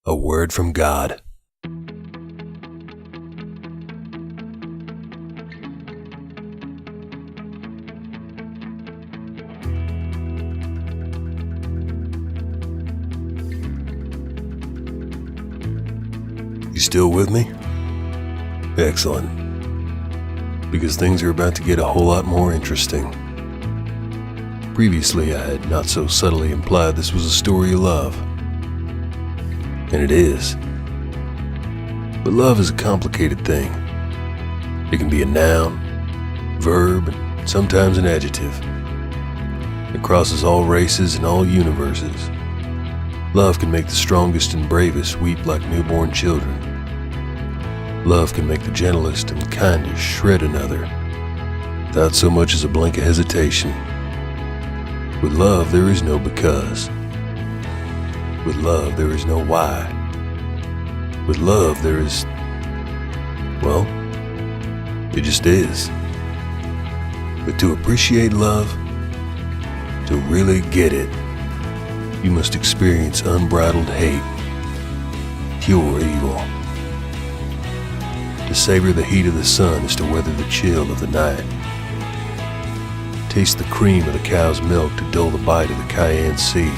A word from God. You still with me? Excellent. Because things are about to get a whole lot more interesting. Previously, I had not so subtly implied this was a story of love. And it is. But love is a complicated thing. It can be a noun, verb, and sometimes an adjective. It crosses all races and all universes. Love can make the strongest and bravest weep like newborn children. Love can make the gentlest and kindest shred another, without so much as a blink of hesitation. With love, there is no because. With love, there is no why. With love, there is, well, it just is. But to appreciate love, to really get it, you must experience unbridled hate, pure evil. To savor the heat of the sun is to weather the chill of the night. Taste the cream of the cow's milk to dull the bite of the cayenne seed.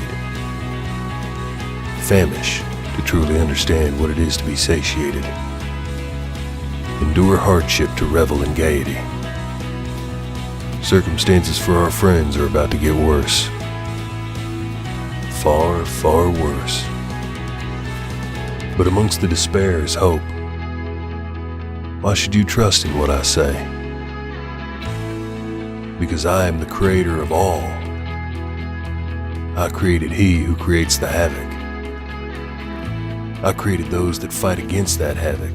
Famish to truly understand what it is to be satiated. Endure hardship to revel in gaiety. Circumstances for our friends are about to get worse. Far, far worse. But amongst the despair is hope. Why should you trust in what I say? Because I am the creator of all. I created he who creates the havoc. I created those that fight against that havoc.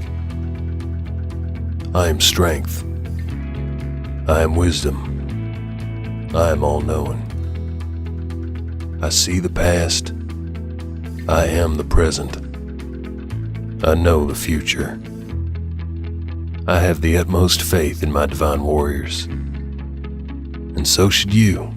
I am strength. I am wisdom. I am all-knowing. I see the past. I am the present. I know the future. I have the utmost faith in my divine warriors. And so should you.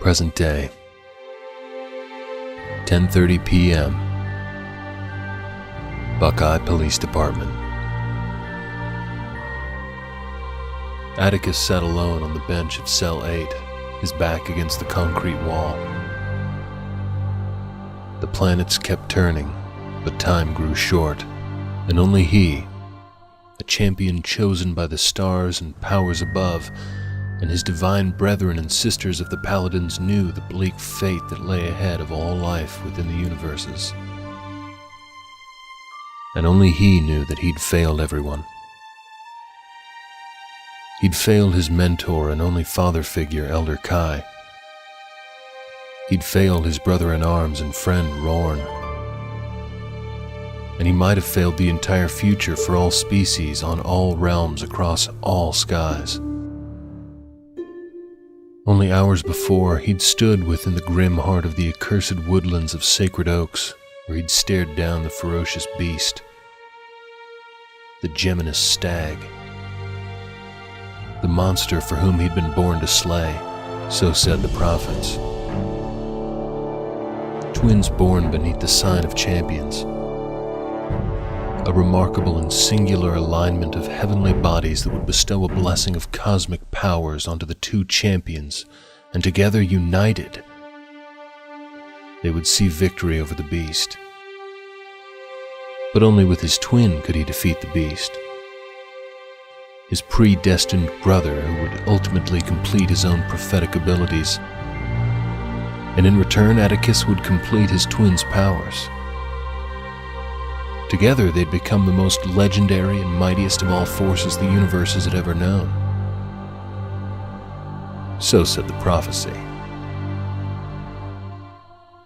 Present day, 10:30 p.m. Buckeye Police Department. Atticus sat alone on the bench of cell 8, his back against the concrete wall. The planets kept turning, but time grew short, and only he, a champion chosen by the stars and powers above, and his divine brethren and sisters of the Paladins knew the bleak fate that lay ahead of all life within the universes. And only he knew that he'd failed everyone. He'd failed his mentor and only father figure, Elder Kai. He'd failed his brother-in-arms and friend, Rorn. And he might have failed the entire future for all species on all realms across all skies. Only hours before, he'd stood within the grim heart of the accursed woodlands of sacred oaks, where he'd stared down the ferocious beast, the Geminus stag, the monster for whom he'd been born to slay, so said the prophets. Twins born beneath the sign of champions. A remarkable and singular alignment of heavenly bodies that would bestow a blessing of cosmic powers onto the two champions, and together united, they would see victory over the beast. But only with his twin could he defeat the beast, his predestined brother who would ultimately complete his own prophetic abilities. And in return, Atticus would complete his twin's powers. Together, they'd become the most legendary and mightiest of all forces the universe had ever known. So said the prophecy.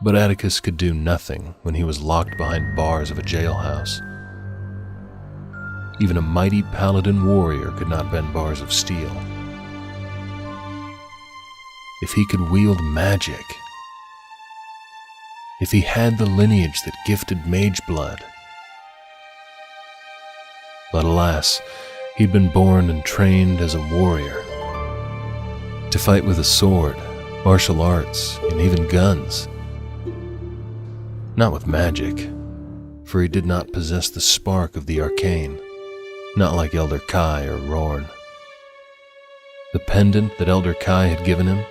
But Atticus could do nothing when he was locked behind bars of a jailhouse. Even a mighty paladin warrior could not bend bars of steel. If he could wield magic, if he had the lineage that gifted mage blood. But alas, he'd been born and trained as a warrior, to fight with a sword, martial arts, and even guns. Not with magic, for he did not possess the spark of the arcane, not like Elder Kai or Rorn. The pendant that Elder Kai had given him,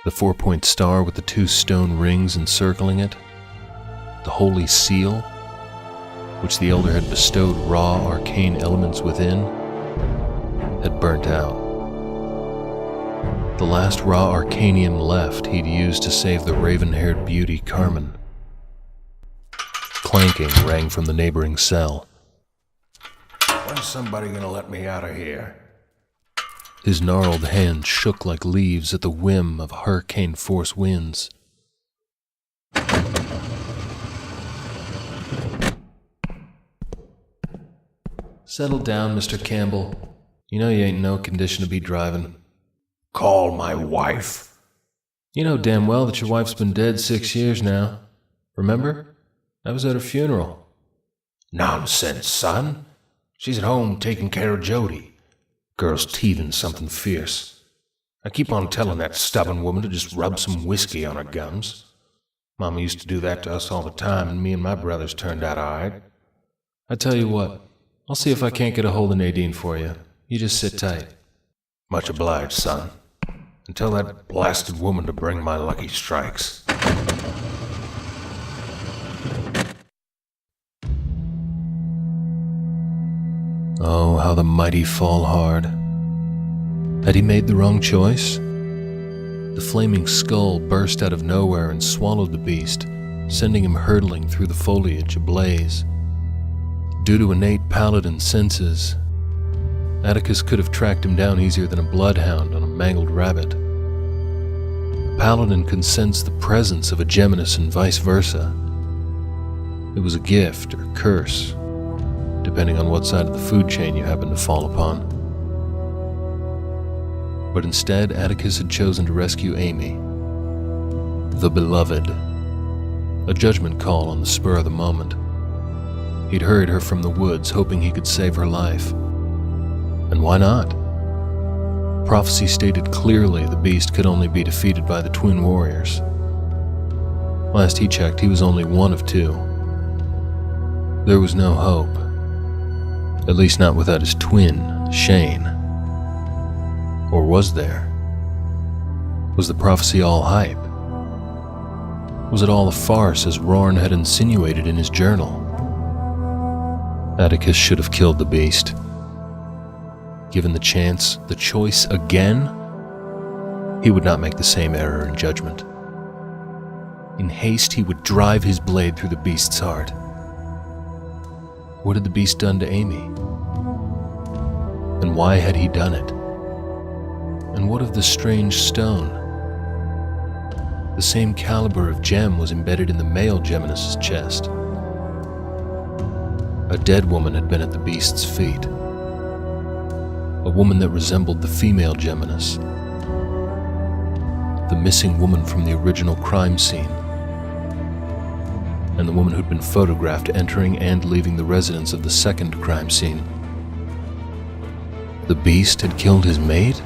the 4-point star with the 2 stone rings encircling it, the holy seal, which the Elder had bestowed raw arcane elements within, had burnt out. The last raw arcanium left he'd used to save the raven-haired beauty Carmen. Clanking rang from the neighboring cell. When's somebody gonna let me out of here? His gnarled hands shook like leaves at the whim of hurricane-force winds. Settle down, Mr. Campbell. You know you ain't no condition to be driving. Call my wife. You know damn well that your wife's been dead 6 years now. Remember? I was at her funeral. Nonsense, son. She's at home taking care of Jody. Girl's teething something fierce. I keep on telling that stubborn woman to just rub some whiskey on her gums. Mama used to do that to us all the time, and me and my brothers turned out all right. I tell you what, I'll see if I can't get a hold of Nadine for you. You just sit tight. Much obliged, son. And tell that blasted woman to bring my lucky strikes. Oh, how the mighty fall hard. Had he made the wrong choice? The flaming skull burst out of nowhere and swallowed the beast, sending him hurtling through the foliage ablaze. Due to innate paladin senses, Atticus could have tracked him down easier than a bloodhound on a mangled rabbit. A paladin can sense the presence of a Geminus and vice versa. It was a gift or curse, depending on what side of the food chain you happen to fall upon. But instead, Atticus had chosen to rescue Amy, the beloved, a judgment call on the spur of the moment. He'd hurried her from the woods, hoping he could save her life. And why not? Prophecy stated clearly the beast could only be defeated by the twin warriors. Last he checked, he was only one of 2. There was no hope. At least not without his twin, Shane. Or was there? Was the prophecy all hype? Was it all a farce as Rorn had insinuated in his journal? Atticus should have killed the beast. Given the chance, the choice again, he would not make the same error in judgment. In haste, he would drive his blade through the beast's heart. What had the beast done to Amy? And why had he done it? And what of the strange stone? The same caliber of gem was embedded in the male Geminus's chest. A dead woman had been at the beast's feet. A woman that resembled the female Geminus. The missing woman from the original crime scene. And the woman who'd been photographed entering and leaving the residence of the second crime scene. The beast had killed his mate?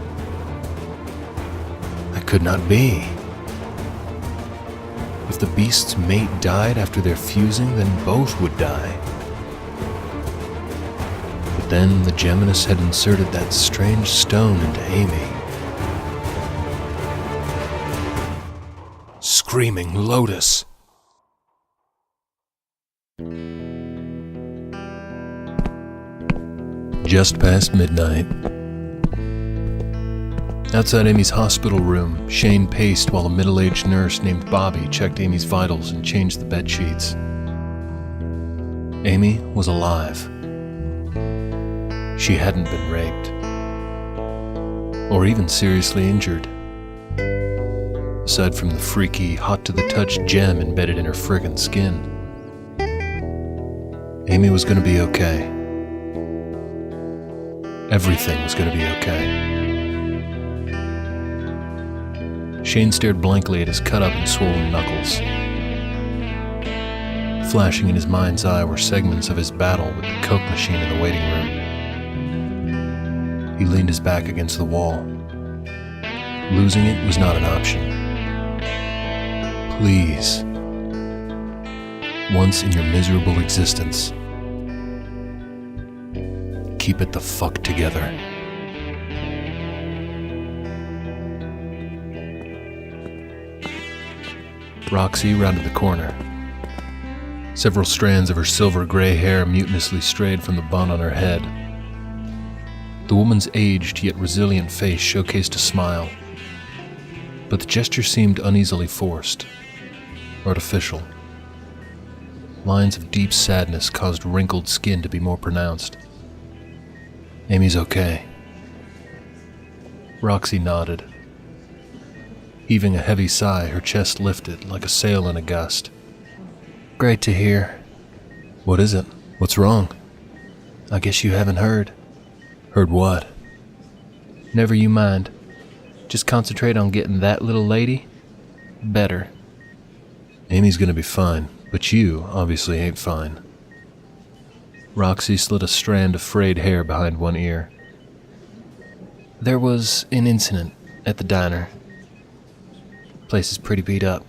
That could not be. If the beast's mate died after their fusing, then both would die. But then the Geminus had inserted that strange stone into Amy. Screaming Lotus! Just past midnight. Outside Amy's hospital room, Shane paced while a middle-aged nurse named Bobby checked Amy's vitals and changed the bed sheets. Amy was alive. She hadn't been raped, or even seriously injured, aside from the freaky, hot-to-the-touch gem embedded in her friggin' skin. Amy was gonna be okay. Everything was gonna be okay. Shane stared blankly at his cut-up and swollen knuckles. Flashing in his mind's eye were segments of his battle with the Coke machine in the waiting room. He leaned his back against the wall. Losing it was not an option. Please, once in your miserable existence, keep it the fuck together. Roxy rounded the corner. Several strands of her silver gray hair mutinously strayed from the bun on her head. The woman's aged yet resilient face showcased a smile, but the gesture seemed uneasily forced, artificial. Lines of deep sadness caused wrinkled skin to be more pronounced. Amy's okay. Roxy nodded. Heaving a heavy sigh, her chest lifted like a sail in a gust. Great to hear. What is it? What's wrong? I guess you haven't heard. Heard what? Never you mind. Just concentrate on getting that little lady better. Amy's gonna be fine, but you obviously ain't fine. Roxy slid a strand of frayed hair behind one ear. There was an incident at the diner. Place is pretty beat up.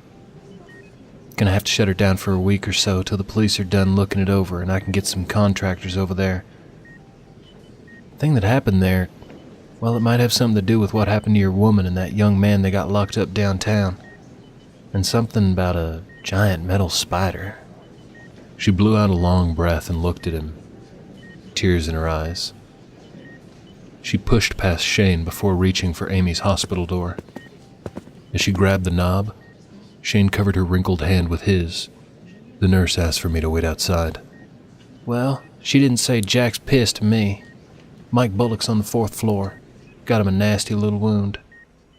Gonna have to shut her down for a week or so till the police are done looking it over and I can get some contractors over there. Thing that happened there, well, it might have something to do with what happened to your woman and that young man they got locked up downtown. And something about a giant metal spider. She blew out a long breath and looked at him, tears in her eyes. She pushed past Shane before reaching for Amy's hospital door. As she grabbed the knob, Shane covered her wrinkled hand with his. The nurse asked for me to wait outside. Well, she didn't say Jack's pissed to me. Mike Bullock's on the 4th floor. Got him a nasty little wound.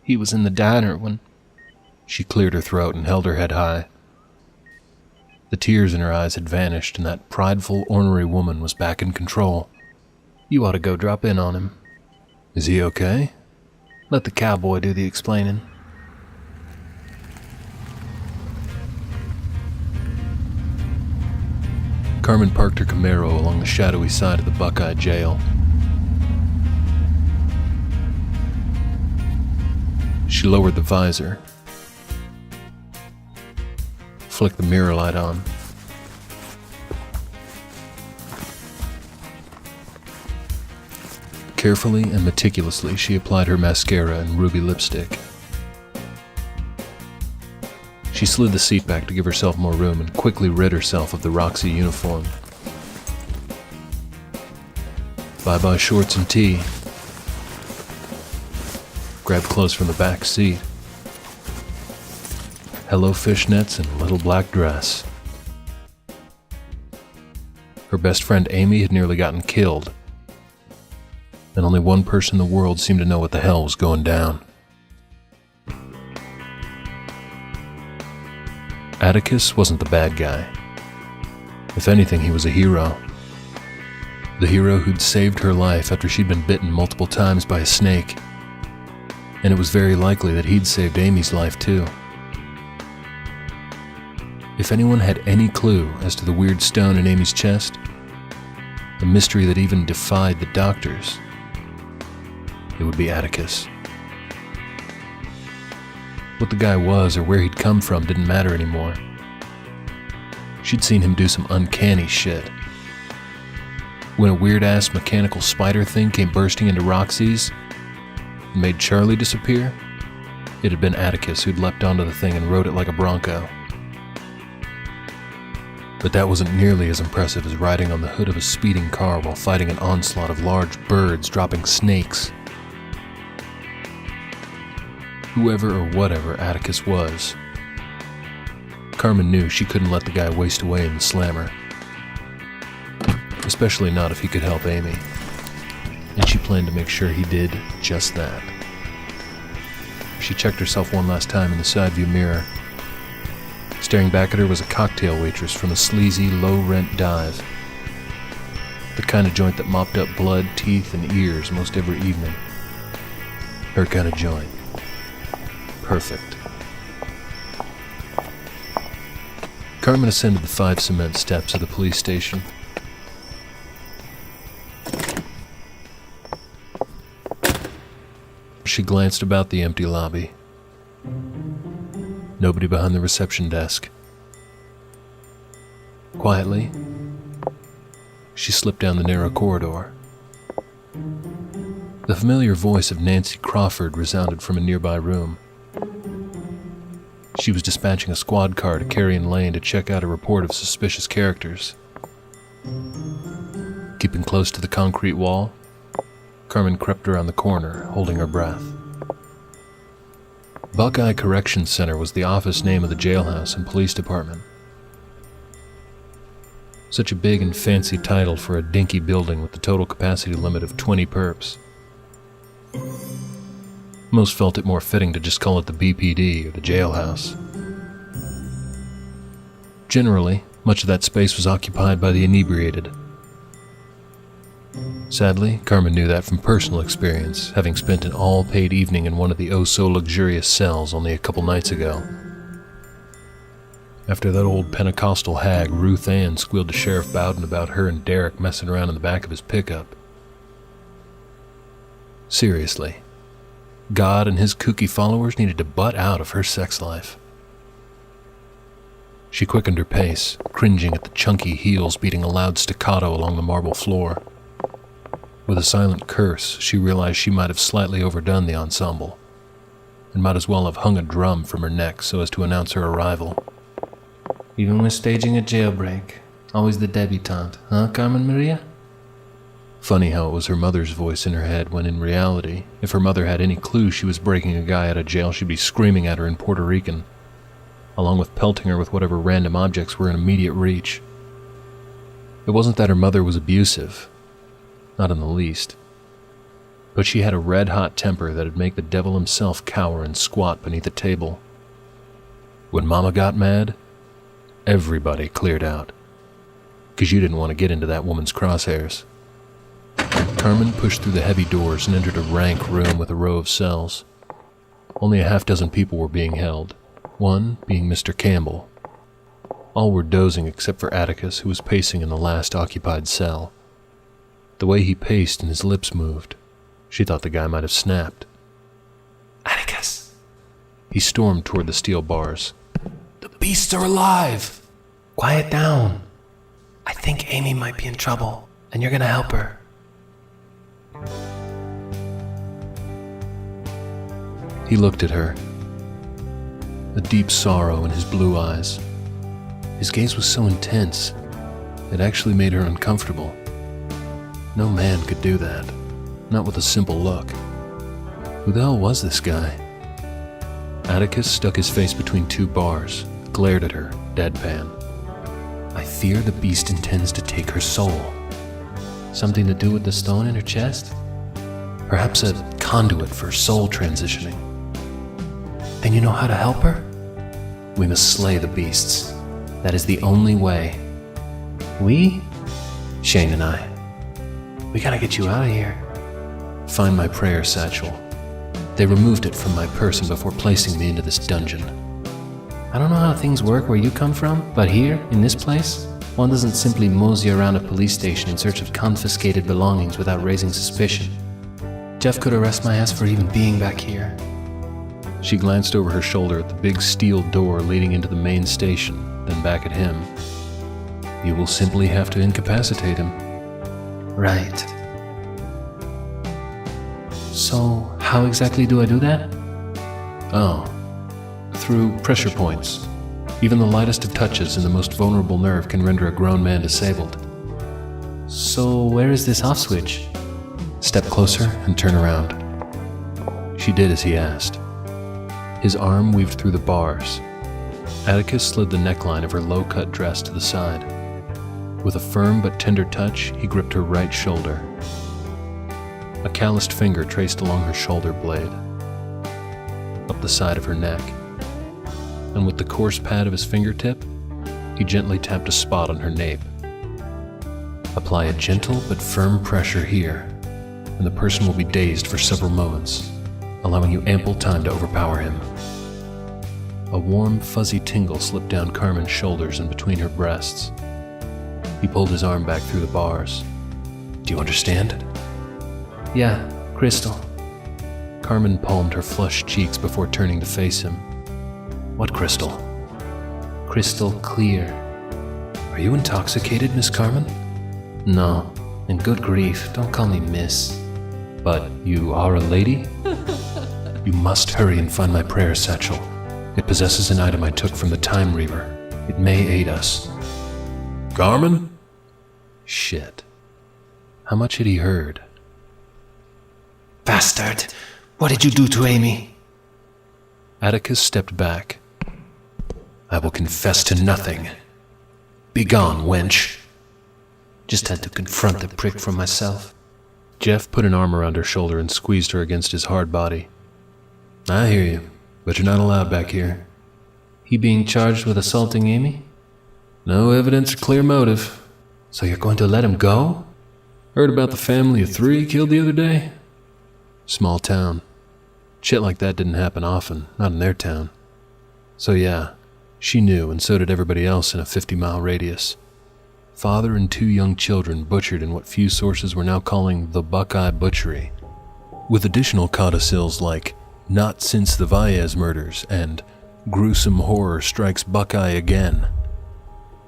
He was in the diner when... She cleared her throat and held her head high. The tears in her eyes had vanished and that prideful, ornery woman was back in control. You ought to go drop in on him. Is he okay? Let the cowboy do the explaining. Carmen parked her Camaro along the shadowy side of the Buckeye jail. She lowered the visor, flicked the mirror light on. Carefully and meticulously, she applied her mascara and ruby lipstick. She slid the seat back to give herself more room and quickly rid herself of the Roxy uniform. Bye-bye shorts and tee. Grabbed clothes from the back seat. Hello fishnets and little black dress. Her best friend Amy had nearly gotten killed, and only one person in the world seemed to know what the hell was going down. Atticus wasn't the bad guy. If anything, he was a hero. The hero who'd saved her life after she'd been bitten multiple times by a snake. And it was very likely that he'd saved Amy's life too. If anyone had any clue as to the weird stone in Amy's chest, a mystery that even defied the doctors, it would be Atticus. What the guy was or where he'd come from didn't matter anymore. She'd seen him do some uncanny shit. When a weird-ass mechanical spider thing came bursting into Roxy's and made Charlie disappear, it had been Atticus who'd leapt onto the thing and rode it like a bronco. But that wasn't nearly as impressive as riding on the hood of a speeding car while fighting an onslaught of large birds dropping snakes. Whoever or whatever Atticus was, Carmen knew she couldn't let the guy waste away in the slammer. especially not if he could help Amy. And she planned to make sure he did just that. She checked herself one last time in the side view mirror. Staring back at her was a cocktail waitress from a sleazy, low-rent dive. The kind of joint that mopped up blood, teeth, and ears most every evening. Her kind of joint. Perfect. Carmen ascended the 5 cement steps of the police station. She glanced about the empty lobby. Nobody behind the reception desk. Quietly, she slipped down the narrow corridor. The familiar voice of Nancy Crawford resounded from a nearby room. She was dispatching a squad car to Carrion Lane to check out a report of suspicious characters. Keeping close to the concrete wall, Carmen crept around the corner, holding her breath. Buckeye Corrections Center was the office name of the jailhouse and police department. Such a big and fancy title for a dinky building with the total capacity limit of 20 perps. Most felt it more fitting to just call it the BPD or the jailhouse. Generally, much of that space was occupied by the inebriated. Sadly, Carmen knew that from personal experience, having spent an all-paid evening in one of the oh-so-luxurious cells only a couple nights ago. After that old Pentecostal hag, Ruth Ann, squealed to Sheriff Bowden about her and Derek messing around in the back of his pickup. Seriously, God and his kooky followers needed to butt out of her sex life. She quickened her pace, cringing at the chunky heels beating a loud staccato along the marble floor. With a silent curse, she realized she might have slightly overdone the ensemble, and might as well have hung a drum from her neck so as to announce her arrival. Even when staging a jailbreak, always the debutante, huh, Carmen Maria? Funny how it was her mother's voice in her head when in reality, if her mother had any clue she was breaking a guy out of jail, she'd be screaming at her in Puerto Rican, along with pelting her with whatever random objects were in immediate reach. It wasn't that her mother was abusive, not in the least, but she had a red-hot temper that'd make the devil himself cower and squat beneath a table. When Mama got mad, everybody cleared out, 'cause you didn't want to get into that woman's crosshairs. Carmen pushed through the heavy doors and entered a rank room with a row of cells. Only a half-dozen people were being held, one being Mr. Campbell. All were dozing except for Atticus, who was pacing in the last occupied cell. The way he paced and his lips moved, she thought the guy might have snapped. Atticus! He stormed toward the steel bars. The beasts are alive! Quiet down. I think Amy might be in trouble, and you're gonna help her. He looked at her, a deep sorrow in his blue eyes. His gaze was so intense, it actually made her uncomfortable. No man could do that, not with a simple look. Who the hell was this guy? Atticus stuck his face between 2 bars, glared at her, deadpan. I fear the beast intends to take her soul. Something to do with the stone in her chest? Perhaps a conduit for soul transitioning. Then you know how to help her? We must slay the beasts. That is the only way. We? Shane and I. We gotta get you out of here. Find my prayer satchel. They removed it from my person before placing me into this dungeon. I don't know how things work where you come from, but here, in this place, one doesn't simply mosey around a police station in search of confiscated belongings without raising suspicion. Jeff could arrest my ass for even being back here. She glanced over her shoulder at the big steel door leading into the main station, then back at him. You will simply have to incapacitate him. Right. So, how exactly do I do that? Oh, through pressure points. Even the lightest of touches in the most vulnerable nerve can render a grown man disabled. So, where is this off switch? Step closer and turn around. She did as he asked. His arm weaved through the bars. Atticus slid the neckline of her low-cut dress to the side. With a firm but tender touch, he gripped her right shoulder. A calloused finger traced along her shoulder blade, up the side of her neck, and with the coarse pad of his fingertip, he gently tapped a spot on her nape. Apply a gentle but firm pressure here, and the person will be dazed for several moments, allowing you ample time to overpower him. A warm, fuzzy tingle slipped down Carmen's shoulders and between her breasts. He pulled his arm back through the bars. Do you understand? Yeah, Crystal. Carmen palmed her flushed cheeks before turning to face him. What crystal? Crystal clear. Are you intoxicated, Miss Carmen? No, and good grief, don't call me miss. But you are a lady? You must hurry and find my prayer satchel. It possesses an item I took from the Time Reaver. It may aid us. Carmen? Shit. How much had he heard? Bastard! What did you do to Amy? Atticus stepped back. I will confess to nothing. Begone, wench. Just had to confront the prick for myself. Jeff put an arm around her shoulder and squeezed her against his hard body. I hear you, but you're not allowed back here. He being charged with assaulting Amy? No evidence or clear motive. So you're going to let him go? Heard about the family of 3 killed the other day? Small town. Shit like that didn't happen often, not in their town. So yeah, she knew, and so did everybody else in a 50-mile radius. Father and 2 young children butchered in what few sources were now calling the Buckeye Butchery, with additional codicils like "Not since the Valles murders" and "Gruesome horror strikes Buckeye again."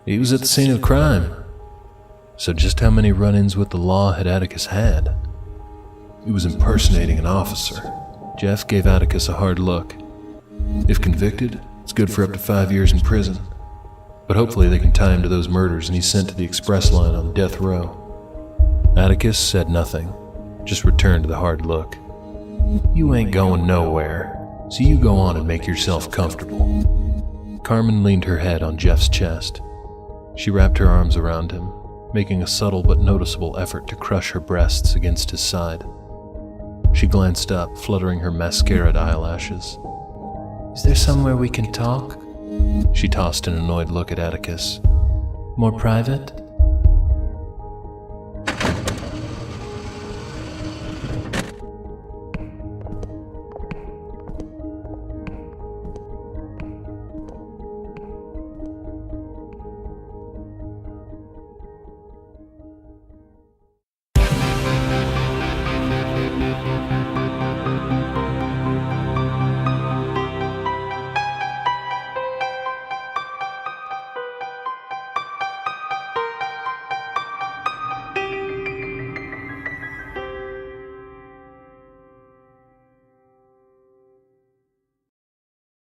He was at the scene of the crime. So just how many run-ins with the law had Atticus had? He was impersonating an officer. Jeff gave Atticus a hard look. If convicted, it's good for up to 5 years in prison. But hopefully they can tie him to those murders and he's sent to the express line on death row. Atticus said nothing, just returned to the hard look. You ain't going nowhere, so you go on and make yourself comfortable. Carmen leaned her head on Jeff's chest. She wrapped her arms around him, making a subtle but noticeable effort to crush her breasts against his side. She glanced up, fluttering her mascaraed eyelashes. Is there somewhere we can talk? She tossed an annoyed look at Atticus. More private?